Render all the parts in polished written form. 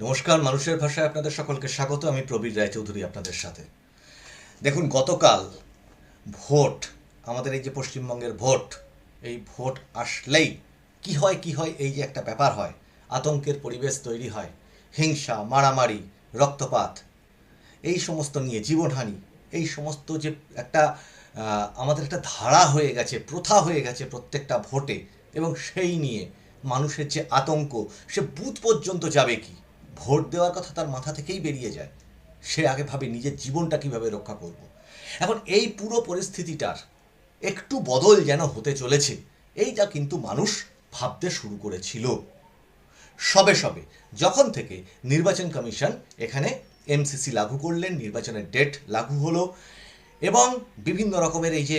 নমস্কার, মানুষের ভাষায় আপনাদের সকলকে স্বাগত। আমি প্রবীর রায়চৌধুরী আপনাদের সাথে। দেখুন, গতকাল ভোট, আমাদের এই যে পশ্চিমবঙ্গের ভোট, এই ভোট আসলেই কি হয় এই যে একটা ব্যাপার হয়, আতঙ্কের পরিবেশ তৈরি হয়, হিংসা, মারামারি, রক্তপাত, এই সমস্ত নিয়ে জীবনহানি, এই সমস্ত যে একটা আমাদের একটা ধারা হয়ে গেছে, প্রথা হয়ে গেছে প্রত্যেকটা ভোটে, এবং সেই নিয়ে মানুষের যে আতঙ্ক, সে বুথ পর্যন্ত যাবে কি, ভোট দেওয়ার কথা তার মাথা থেকেই বেরিয়ে যায়। সে আগে ভাবে নিজের জীবনটা কিভাবে রক্ষা করব। এখন এই পুরো পরিস্থিতিটার একটু বদল যেন হতে চলেছে, এইটা কিন্তু মানুষ ভাবতে শুরু করেছিল সবে সবে, যখন থেকে নির্বাচন কমিশন এখানে এমসিসি লাগু করলেন, নির্বাচনের ডেট লাগু হলো, এবং বিভিন্ন রকমের এই যে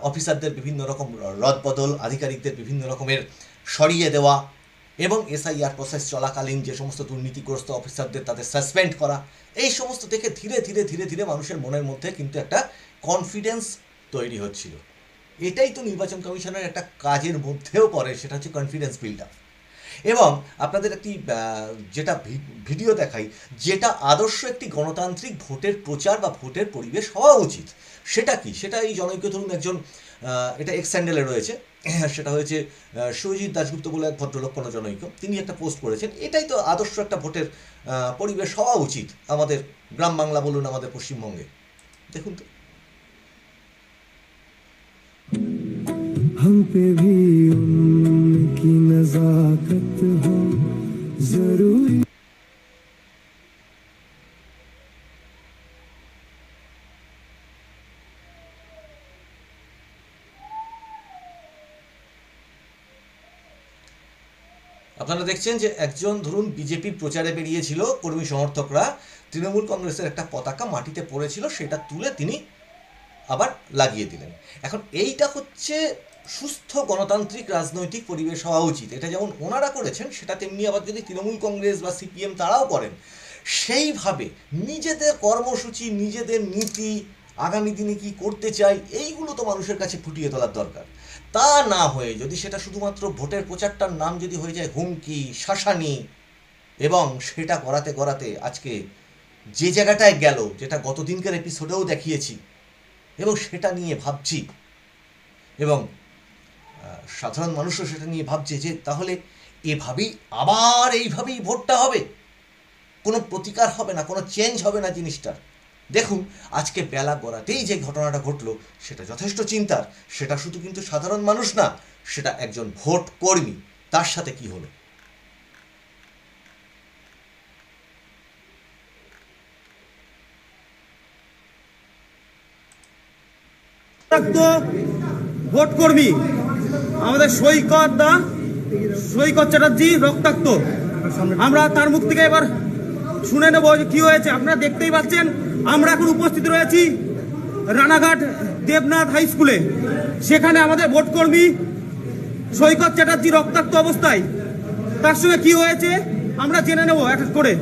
অফিসারদের বিভিন্ন রকম রদবদল, আধিকারিকদের বিভিন্ন রকমের সরিয়ে দেওয়া, এবং এসআইআর প্রসেস চলাকালীন যে সমস্ত দুর্নীতিগ্রস্ত অফিসারদের তাদের সাসপেন্ড করা, এই সমস্ত থেকে ধীরে ধীরে ধীরে ধীরে মানুষের মনের মধ্যে কিন্তু একটা কনফিডেন্স তৈরি হচ্ছিল। এটাই তো নির্বাচন কমিশনের একটা কাজের মধ্যেও পড়ে, সেটা হচ্ছে কনফিডেন্স বিল্ড আপ। এবং আপনাদের একটি যেটা ভিডিও দেখাই, যেটা আদর্শ একটি গণতান্ত্রিক ভোটের প্রচার বা ভোটের পরিবেশ হওয়া উচিত, সেটা কি, সেটা এই জনৈক ধরুন একজন, এটা এক্স স্যান্ডেলে রয়েছে, সেটা হয়েছে সুজিত দাশগুপ্ত বলে এক ভদ্রলোক, কোনো জনৈক, তিনি একটা পোস্ট করেছেন, এটাই তো আদর্শ একটা ভোটের পরিবেশ হওয়া উচিত আমাদের গ্রাম বাংলা বলুন, আমাদের পশ্চিমবঙ্গে। দেখুন তো। हम पे भी उनकी नजाकत हो जरूरी। আপনারা দেখছেন যে একজন ধরুন বিজেপির প্রচারে বেরিয়েছিল, কর্মী সমর্থকরা, তৃণমূল কংগ্রেসের একটা পতাকা মাটিতে পড়েছিল, সেটা তুলে তিনি আবার লাগিয়ে দিলেন। এখন এইটা হচ্ছে সুস্থ গণতান্ত্রিক রাজনৈতিক পরিবেশ হওয়া উচিত। এটা যেমন ওনারা করেছেন, সেটা তেমনি আবার যদি তৃণমূল কংগ্রেস বা সিপিএম তারাও করেন, সেইভাবে নিজেদের কর্মসূচি, নিজেদের নীতি, আগামী দিনে কি করতে চাই, এইগুলো তো মানুষের কাছে ফুটিয়ে তোলার দরকার। তা না হয়ে যদি সেটা শুধুমাত্র ভোটের প্রচারটার নাম যদি হয়ে যায় হুমকি, শাসানি, এবং সেটা করাতে করাতে আজকে যে জায়গাটায় গেল, যেটা গতদিনকার এপিসোডেও দেখিয়েছি, এবং সেটা নিয়ে ভাবছি, এবং সাধারণ মানুষও সেটা নিয়ে ভাবছে যে তাহলে এভাবেই আবার এইভাবেই ভোটটা হবে, কোনো প্রতিকার হবে না, কোনো চেঞ্জ হবে না জিনিসটার। দেখুন, আজকে বেলা গড়াতেই যে ঘটনাটা ঘটলো, সেটা যথেষ্ট চিন্তার। সেটা শুধু কিন্তু সাধারণ মানুষ না, সেটা একজন ভোট কর্মী, তার সাথে কি হলো। ভোট কর্মী আমাদের সৈকত চ্যাটার্জি রক্তাক্ত। আমরা তার মুখ থেকে এবার শুনে নেব কি হয়েছে। আপনারা দেখতেই পাচ্ছেন, আমরা এখন উপস্থিত রয়েছি রানাঘাট দেবনাথ হাই স্কুলে। সেখানে আমাদের ভোট কর্মী সৈকত চ্যাটার্জি রক্তাক্ত অবস্থায়। তার সঙ্গে কি হয়েছে আমরা জেনে নেব এক এক করে।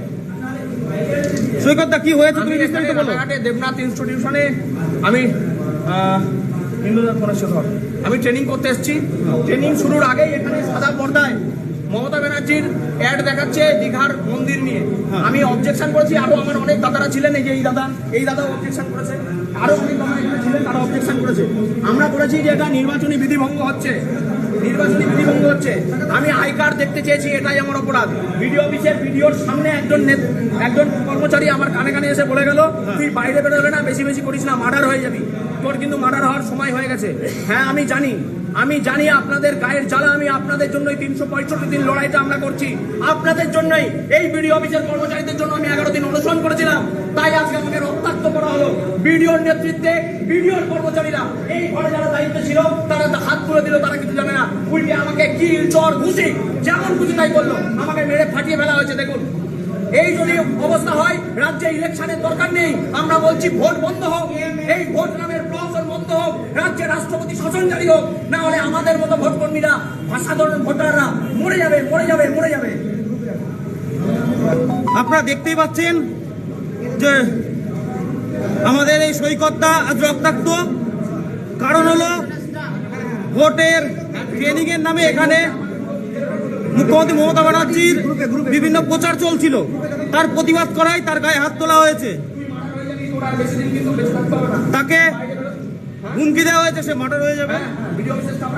সৈকত দা, কি হয়েছে তুমি বিস্তারিত বলো। রানাঘাটে দেবনাথ ইনস্টিটিউশনে আমি ট্রেনিং করতে এসেছি। ট্রেনিং শুরুর আগেই এখানে সাদা পর্দায় মমতা ব্যানার্জির অ্যাড দেখাচ্ছে দীঘার মন্দির নিয়ে। আমি অবজেকশন করেছি, আরো আমার অনেক দাদারা ছিলেন, এই যে এই দাদা অবজেকশন করেছে, আরো অনেক দাদা এখানে ছিলেন, তারা অবজেকশন করেছে। আমরা করেছি যে এটা নির্বাচনী বিধিভঙ্গ হচ্ছে। আমি আই কার্ড দেখতে চেয়েছি, এটাই আমার অপরাধ। ভিডিও অফিসের ভিডিওর সামনে একজন কর্মচারী আমার কানে কানে এসে বলে গেল, তুই বাইরে বেরোবে না, বেশি বেশি করিস না, মার্ডার হয়ে যাবি। তোর কিন্তু মার্ডার হওয়ার সময় হয়ে গেছে। হ্যাঁ, আমি জানি আপনাদের গায়ের জ্বালা। আমি আপনাদের জন্যই 365 দিন লড়াইটা আমরা করছি, আপনাদের জন্যই। এই বিডিও অফিসের কর্মচারীদের জন্য আমি 11 দিন অনশন করেছিলাম, তাই আজকে আমাকে রক্তাক্ত করা হলো। বিডিওর নেতৃত্বে বিডিওর কর্মচারীরা, এই ঘরে যারা দায়িত্বে ছিল, তারা হাত তুলে দিল, তারা কিছু জানে না। উল্টে আমাকে কিল, চর, ঘুষি, যেমন খুশি তাই করলো, আমাকে মেরে ফাটিয়ে ফেলা হয়েছে। দেখুন, এই যদি অবস্থা হয়, রাজ্যে ইলেকশনের দরকার নেই। আমরা বলছি ভোট বন্ধ হোক, এই ভোট নামের প্রহসন বন্ধ হোক, রাজ্যে রাষ্ট্রপতি শাসন জারি হোক, না হলে আমাদের মতো ভোট কর্মীরা, সাধারণ ভোটাররা মরে যাবে। আপনারা দেখতেই পাচ্ছেন যে আমাদের এই সৈকতটা আজ রক্তাক্ত। কারণ হলো ভোটের ট্রেনিং এর নামে এখানে মুখ্যমন্ত্রী মমতা ব্যানার্জির বিভিন্ন প্রচার চলছিল, তার প্রতিবাদ করায় তার গায়ে হাত তোলা হয়েছে, তাকে হুমকি দেওয়া হয়েছে সে মার্ডার হয়ে যাবে।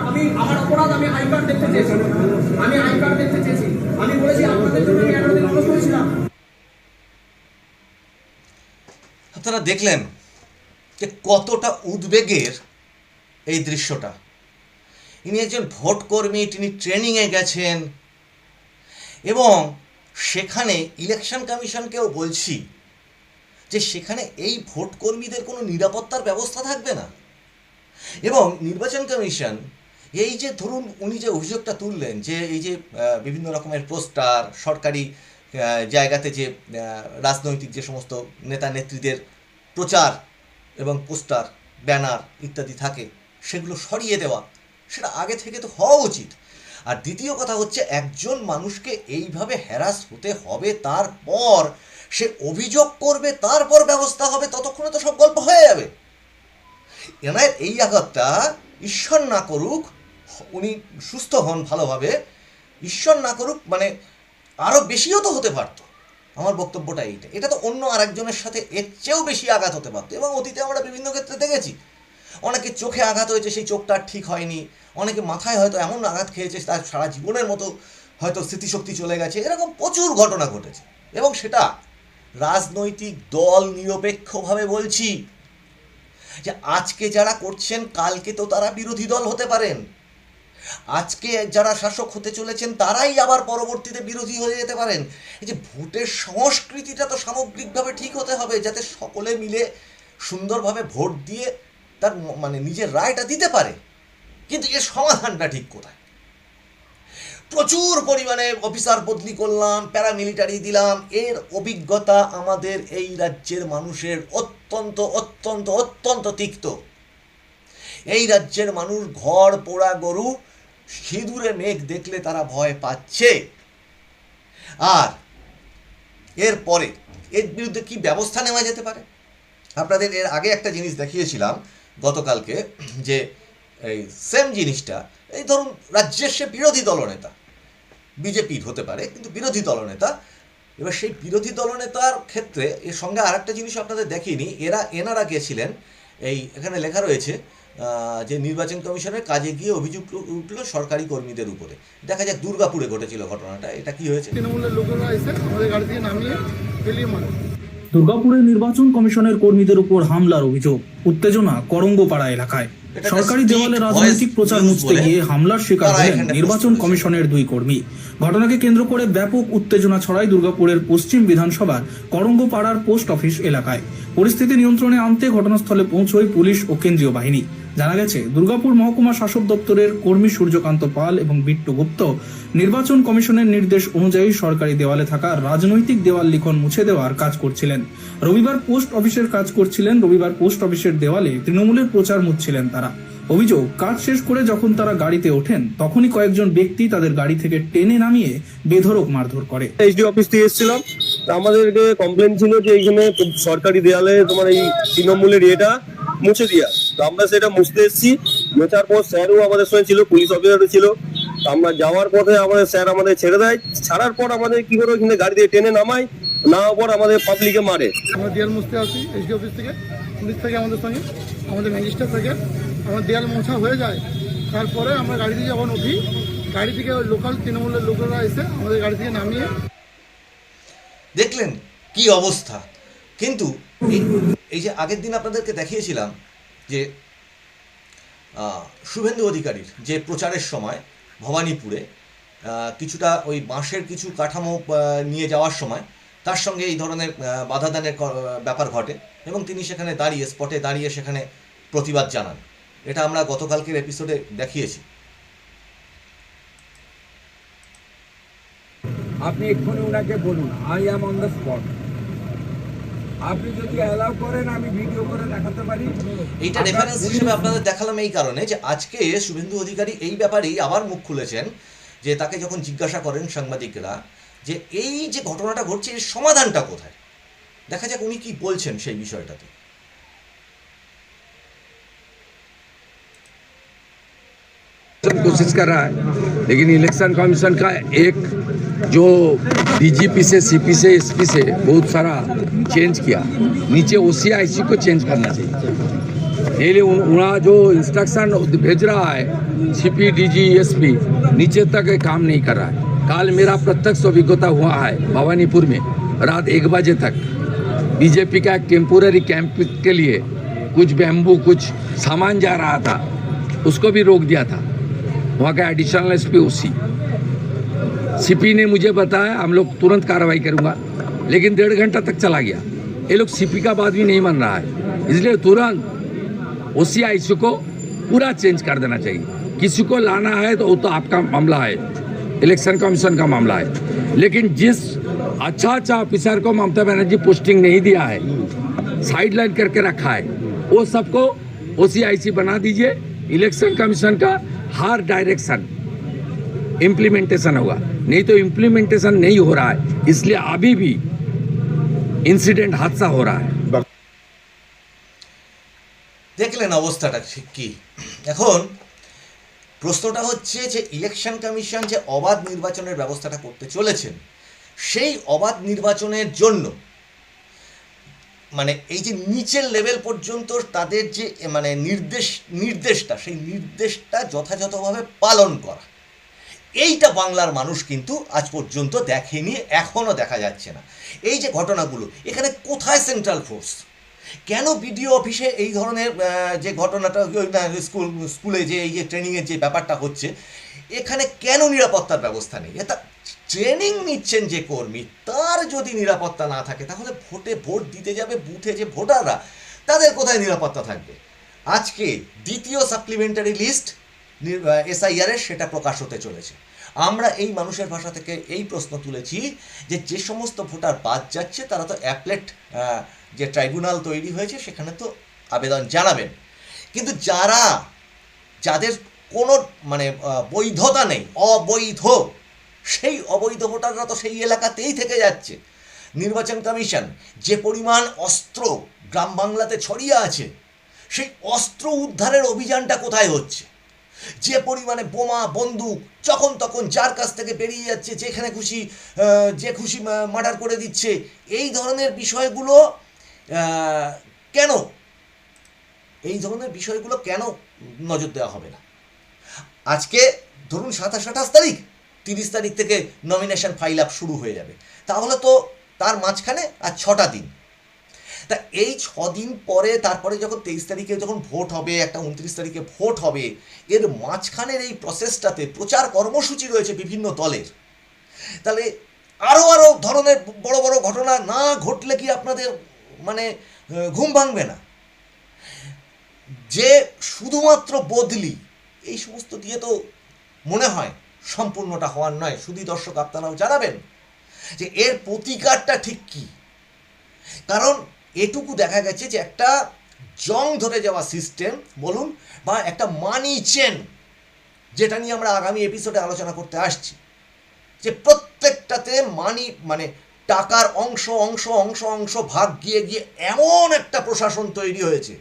আমি আমার অপরাধ, আমি আই কার্ড দেখতে চেয়েছি, আমি আই কার্ড দেখতে চেয়েছি, আমি বলেছি আপনাদের জন্য আমি 11 দিন অনুরোধ করেছিলাম। আপনারা দেখলেন যে কতটা উদ্বেগের এই দৃশ্যটা। ইনি একজন ভোট কর্মী, তিনি ট্রেনিংয়ে গেছেন এবং সেখানে ইলেকশন কমিশনকেও বলছি যে সেখানে এই ভোট কর্মীদের কোনো নিরাপত্তার ব্যবস্থা থাকবে না। এবং নির্বাচন কমিশন এই যে ধরুন উনি যে অভিযোগটা তুললেন যে এই যে বিভিন্ন রকমের পোস্টার, সরকারি জায়গাতে যে রাজনৈতিক যে সমস্ত নেতা নেত্রীদের প্রচার এবং পোস্টার, ব্যানার ইত্যাদি থাকে, সেগুলো সরিয়ে দেওয়া, সেটা আগে থেকে তো হওয়া উচিত। আর দ্বিতীয় কথা হচ্ছে, একজন মানুষকে এইভাবে হ্যারাস হতে হবে, তারপর সে অভিযোগ করবে, তারপর ব্যবস্থা হবে, ততক্ষণে তো সব গল্প হয়ে যাবে। এনার এই আঘাতটা ঈশ্বর না করুক উনি সুস্থ হন ভালোভাবে, ঈশ্বর না করুক মানে আরও বেশিও তো হতে পারতো। আমার বক্তব্যটা এইটা, এটা তো অন্য আরেকজনের সাথে এর চেয়েও বেশি আঘাত হতে পারতো। এবং অতীতে আমরা বিভিন্ন ক্ষেত্রে দেখেছি, অনেকে চোখে আঘাত হয়েছে, সেই চোখটা ঠিক হয়নি, অনেকে মাথায় হয়তো এমন আঘাত খেয়েছে তার সারা জীবনের মতো হয়তো স্মৃতিশক্তি চলে গেছে। এরকম প্রচুর ঘটনা ঘটেছে এবং সেটা রাজনৈতিক দল নিরপেক্ষভাবে বলছি যে আজকে যারা করছেন কালকে তো তারা বিরোধী দল হতে পারেন, আজকে যারা শাসক হতে চলেছেন তারাই আবার পরবর্তীতে বিরোধী হয়ে যেতে পারেন। এই যে ভোটের সংস্কৃতিটা তো সামগ্রিকভাবে ঠিক হতে হবে, যাতে সকলে মিলে সুন্দরভাবে ভোট দিয়ে তার মানে নিজের রায়টা দিতে পারে। কিন্তু এর সমাধানটা ঠিক কোথায়? প্রচুর পরিমাণে অফিসার বদলি করলাম, প্যারামিলিটারি দিলাম, এর অভিজ্ঞতা আমাদের এই রাজ্যের মানুষের অত্যন্ত অত্যন্ত অত্যন্ত তিক্ত। এই রাজ্যের মানুষ ঘর পোড়া গরু, সিঁদুরে মেঘ দেখলে তারা ভয় পাচ্ছে। আর এরপরে এর বিরুদ্ধে কি ব্যবস্থা নেওয়া যেতে পারে? আপনাদের এর আগে একটা জিনিস দেখিয়েছিলাম গতকালকে, যে এই সেম জিনিসটা, এই ধরুন রাজ্যের সে বিরোধী দলনেতা, বিজেপির হতে পারে কিন্তু বিরোধী দলনেতা, এবার সেই বিরোধী দলনেতার ক্ষেত্রে এর সঙ্গে আর একটা জিনিস আপনাদের দেখিনি, এনারা গিয়েছিলেন, এই এখানে লেখা রয়েছে যে নির্বাচন কমিশনের কাজে গিয়ে অভিযোগ উঠল সরকারি কর্মীদের উপরে। দেখা যাক দুর্গাপুরে ঘটেছিল ঘটনাটা, এটা কি হয়েছে? তৃণমূলের লোকেরা এসে আমাদের গাড়ি থেকে নামিয়ে ফেলিয়ে মারে। দুর্গাপুরে নির্বাচন কমিশনের কর্মীদের উপর হামলার অভিযোগ, উত্তেজনা করঙ্গপাড়া এলাকায়। সরকারি দেওয়ালে রাজনৈতিক প্রচার মুছতে গিয়ে হামলার শিকার হলেন নির্বাচন কমিশনের 2 কর্মী। ঘটনাকে কেন্দ্র করে ব্যাপক উত্তেজনা ছড়ায় দুর্গাপুরের পশ্চিম বিধানসভার করঙ্গপাড়ার পোস্ট অফিস এলাকায়। পরিস্থিতি নিয়ন্ত্রণে আনতে ঘটনাস্থলে পৌঁছয় পুলিশ ও কেন্দ্রীয় বাহিনী। জানা গেছে, দুর্গাপুর মহকুমা শাসক দপ্তরের কর্মী সূর্যকান্ত পাল এবং বিট্টু গুপ্ত নির্বাচন কমিশনের নির্দেশ অনুযায়ী সরকারি দেওয়ালে থাকা রাজনৈতিক দেওয়াল লিখন মুছে দেওয়ার কাজ করছিলেন। রবিবার পোস্ট অফিসের দেওয়ালে তৃণমূলের প্রচার মুছছিলেন তারা। অভিযোগ, কাজ শেষ করে যখন তারা গাড়িতে ওঠেন তখনই কয়েকজন ব্যক্তি তাদের গাড়ি থেকে টেনে নামিয়ে বেধড়ক মারধর করে। এইচডি অফিস থেকে এসেছিলাম, আমাদেরকে কমপ্লেন ছিল যে এইখানে সরকারি দেয়ালে তোমার এই তৃণমূলের ইয়েটা মুছে দিয়া, তো আমরা সেটা মুছতে এসেছি। মোছার পর স্যারও আমাদের সঙ্গে ছিল, পুলিশ অফিসারও ছিল। আমরা যাওয়ার পথে আমাদের স্যার আমাদের ছেড়ে দেয়, ছাড়ার পর আমাদের কি করে ওইখানে গাড়ি দিয়ে টেনে নামায়, নামার পর আমাদের পাবলিকে মারে। আমরা দেয়াল মুছতে আসি এইচডি অফিস থেকে, পুলিশ থেকে আমাদের সঙ্গে, আমাদের ম্যাজিস্ট্রেট থেকে আমার দেয়াল মোছা হয়ে যায়। তারপরে আমরা গাড়ি দিয়ে যখন উঠি, গাড়ি থেকে লোকাল তৃণমূলের লোকেরা এসে আমাদের গাড়ি থেকে নামিয়ে। দেখলেন কি অবস্থা? কিন্তু এই যে আগের দিন আপনাদেরকে দেখিয়েছিলাম যে শুভেন্দু অধিকারীর যে প্রচারের সময় ভবানীপুরে কিছুটা ওই বাঁশের কিছু কাঠামো নিয়ে যাওয়ার সময় তার সঙ্গে এই ধরনের বাধাদানের ব্যাপার ঘটে এবং তিনি সেখানে দাঁড়িয়ে স্পটে দাঁড়িয়ে সেখানে প্রতিবাদ জানান। এটা আমরা গতকালকের এপিসোডে দেখিয়েছি। আপনি এক্ষুনি ওনাকে বলুন, I am on the spot. আপনি যদি অ্যালাউ করেন আমি ভিডিও করে দেখাতে পারি। এইটা রেফারেন্স হিসেবে আপনাদের দেখালাম এই কারণে যে আজকে শুভেন্দু অধিকারী এই ব্যাপারেই আবার মুখ খুলেছেন, যে তাকে যখন জিজ্ঞাসা করেন সাংবাদিকরা যে এই যে ঘটনাটা ঘটছে এর সমাধানটা কোথায়, দেখা যাক উনি কি বলছেন সেই বিষয়টাতে। कोशिश कर रहा है, लेकिन इलेक्शन कमीशन का एक जो डीजीपी से सीपी से एसपी से बहुत सारा चेंज किया, नीचे ओसीआईसी को चेंज करना चाहिए। ये लिए वहाँ जो इंस्ट्रक्शन भेज रहा है सीपी डीजी एसपी नीचे तक ये काम नहीं कर रहा है। कल मेरा प्रत्यक्ष अभिज्ञता हुआ है भवानीपुर में, रात 1 बजे तक बीजेपी का एक टेम्पोररी कैंप के लिए कुछ बैम्बू कुछ सामान जा रहा था, उसको भी रोक दिया था वहाँ का एडिशनल एसपी ओसी। सीपी ने मुझे बताया हम लोग तुरंत कार्रवाई करूँगा, लेकिन 1.5 घंटा तक चला गया। ये लोग सीपी का बात भी नहीं मान रहा है, इसलिए तुरंत ओसीआईसी को पूरा चेंज कर देना चाहिए। किसी को लाना है तो वो तो आपका मामला है, इलेक्शन कमीशन का मामला है, लेकिन जिस अच्छा ऑफिसर को ममता बनर्जी पोस्टिंग नहीं दिया है, साइडलाइन करके रखा है, वो सबको ओसीआईसी बना दीजिए। इलेक्शन कमीशन का हर डायरेक्शन इम्प्लीमेंटेशन होगा, नहीं तो इम्प्लीमेंटेशन नहीं हो रहा है, इसलिए अभी भी इंसिडेंट हादसा हो रहा है। দেখলেন অবস্থাটা ঠিক কি। এখন প্রশ্নটা হচ্ছে যে ইলেকশন কমিশন যে অবাধ নির্বাচনের ব্যবস্থাটা করতে চলেছেন, সেই অবাধ নির্বাচনের জন্য মানে এই যে নিচের লেভেল পর্যন্ত তাদের যে মানে নির্দেশটা সেই নির্দেশটা যথাযথভাবে পালন করা, এইটা বাংলার মানুষ কিন্তু আজ পর্যন্ত দেখেনি, এখনও দেখা যাচ্ছে না। এই যে ঘটনাগুলো, এখানে কোথায় সেন্ট্রাল ফোর্স? কেন বিডিও অফিসে এই ধরনের যে ঘটনাটা স্কুলে যে এই যে ট্রেনিংয়ের যে ব্যাপারটা হচ্ছে, এখানে কেন নিরাপত্তার ব্যবস্থা নেই? এটা ট্রেনিং নিচ্ছেন যে কর্মী, তার যদি নিরাপত্তা না থাকে তাহলে ভোট দিতে যাবে বুথে যে ভোটাররা, তাদের কোথায় নিরাপত্তা থাকবে? আজকে দ্বিতীয় সাপ্লিমেন্টারি লিস্ট এসআইআরের সেটা প্রকাশ হতে চলেছে। আমরা এই মানুষের ভাষা থেকে এই প্রশ্ন তুলেছি যে সমস্ত ভোটার বাদ যাচ্ছে তারা তো অ্যাপলেট যে ট্রাইব্যুনাল তৈরি হয়েছে সেখানে তো আবেদন জানাবেন, কিন্তু যাদের কোনো মানে বৈধতা নেই, অবৈধ, সেই অবৈধ ভোটাররা তো সেই এলাকাতেই থেকে যাচ্ছে। নির্বাচন কমিশন যে পরিমাণ অস্ত্র গ্রাম বাংলাতে ছড়িয়ে আছে, সেই অস্ত্র উদ্ধারের অভিযানটা কোথায় হচ্ছে? যে পরিমাণে বোমা বন্দুক যখন তখন যার কাছ থেকে বেরিয়ে যাচ্ছে, যেখানে খুশি যে খুশি মার্ডার করে দিচ্ছে, এই ধরনের বিষয়গুলো কেন নজর দেওয়া হবে না? আজকে ধরুন 27-28 তারিখ, 30 তারিখ থেকে নমিনেশন ফাইল আপ শুরু হয়ে যাবে, তাহলে তো তার মাঝখানে আর 6টা দিন। তা এই 6 দিন পরে তারপরে যখন 23 তারিখে যখন ভোট হবে, একটা 29 তারিখে ভোট হবে, এর মাঝখানের এই প্রসেসটাতে প্রচার কর্মসূচি রয়েছে বিভিন্ন দলের। তাহলে আরও ধরনের বড় বড় ঘটনা না ঘটলে কি আপনাদের মানে ঘুম ভাঙবে না? যে শুধুমাত্র বদলি এই সমস্ত দিয়ে তো মনে হয় সম্পূর্ণটা হওয়ার নয়। শুধু দর্শক আপনারাও জানাবেন যে এর প্রতিকারটা ঠিক কী। কারণ এটুকু দেখা গেছে যে একটা জং ধরে যাওয়া সিস্টেম বলুন বা একটা মানি চেন, যেটা নিয়ে আমরা আগামী এপিসোডে আলোচনা করতে আসছি, যে প্রত্যেকটাতে মানে টাকার অংশ অংশ অংশ অংশ ভাগ গিয়ে গিয়ে এমন একটা প্রশাসন তৈরি হয়েছে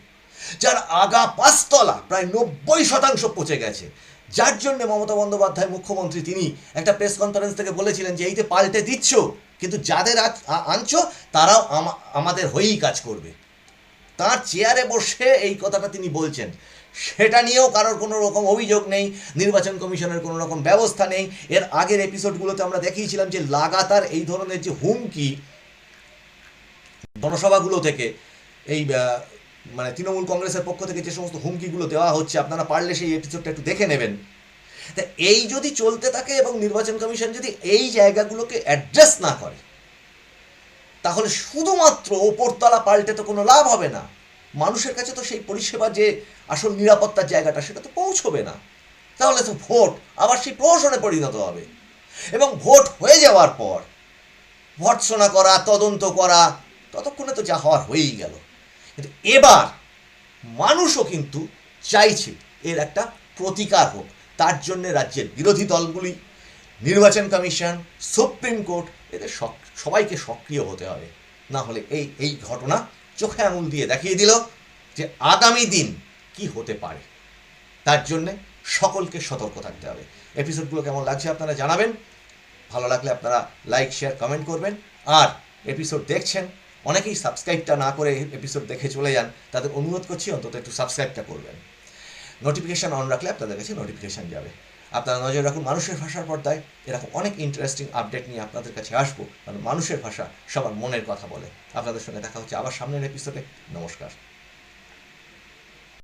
যার আগা পাঁচতলা প্রায় 90% পচে গেছে। যার জন্য মমতা বন্দ্যোপাধ্যায় মুখ্যমন্ত্রী তিনি একটা প্রেস কনফারেন্স থেকে বলেছিলেন যে এইতে পাল্টে দিচ্ছ, কিন্তু যাদের আনছো তারাও আমাদের হয়েই কাজ করবে। তার চেয়ারে বসে এই কথাটা তিনি বলছেন, সেটা নিয়েও কারোর কোনো রকম অভিযোগ নেই, নির্বাচন কমিশনের কোনো রকম ব্যবস্থা নেই। এর আগের এপিসোডগুলোতে আমরা দেখিয়েছিলাম যে লাগাতার এই ধরনের যে হুমকি জনসভাগুলো থেকে এই মানে তৃণমূল কংগ্রেসের পক্ষ থেকে যে সমস্ত হুমকিগুলো দেওয়া হচ্ছে, আপনারা পারলে সেই এপিসোডটা একটু দেখে নেবেন। তা এই যদি চলতে থাকে এবং নির্বাচন কমিশন যদি এই জায়গাগুলোকে অ্যাড্রেস না করে, তাহলে শুধুমাত্র ওপরতলা পাল্টে তো কোনো লাভ হবে না। মানুষের কাছে তো সেই পরিষেবা যে আসল নিরাপত্তার জায়গাটা সেটা তো পৌঁছবে না। তাহলে তো ভোট আবার সেই প্রহসনে পরিণত হবে, এবং ভোট হয়ে যাওয়ার পর ভর্ৎসনা করা, তদন্ত করা, ততক্ষণে তো যা হওয়ার হয়েই গেল। কিন্তু এবার মানুষও কিন্তু চাইছে এর একটা প্রতিকার হোক। তার জন্যে রাজ্যের বিরোধী দলগুলি, নির্বাচন কমিশন, সুপ্রিম কোর্ট, এদের সবাইকে সক্রিয় হতে হবে। না হলে এই ঘটনা চোখে আঙুল দিয়ে দেখিয়ে দিল যে আগামী দিন কি হতে পারে। তার জন্যে সকলকে সতর্ক থাকতে হবে। এপিসোডগুলো কেমন লাগছে আপনারা জানাবেন, ভালো লাগলে আপনারা লাইক শেয়ার কমেন্ট করবেন। আর এপিসোড দেখছেন, অনেকেই সাবস্ক্রাইবটা না করে এপিসোড দেখে চলে যান, তাদের অনুরোধ করছি অন্তত একটু সাবস্ক্রাইবটা করবেন। নোটিফিকেশান অন রাখলে আপনাদের কাছে নোটিফিকেশান যাবে। আপনারা নজর রাখুন মানুষের ভাষার পর্দায়, এরকম অনেক ইন্টারেস্টিং আপডেট নিয়ে আপনাদের কাছে আসবো, কারণ মানুষের ভাষা সবার মনের কথা বলে। আপনাদের সঙ্গে দেখা হচ্ছে আবার সামনের এপিসোডে। নমস্কার।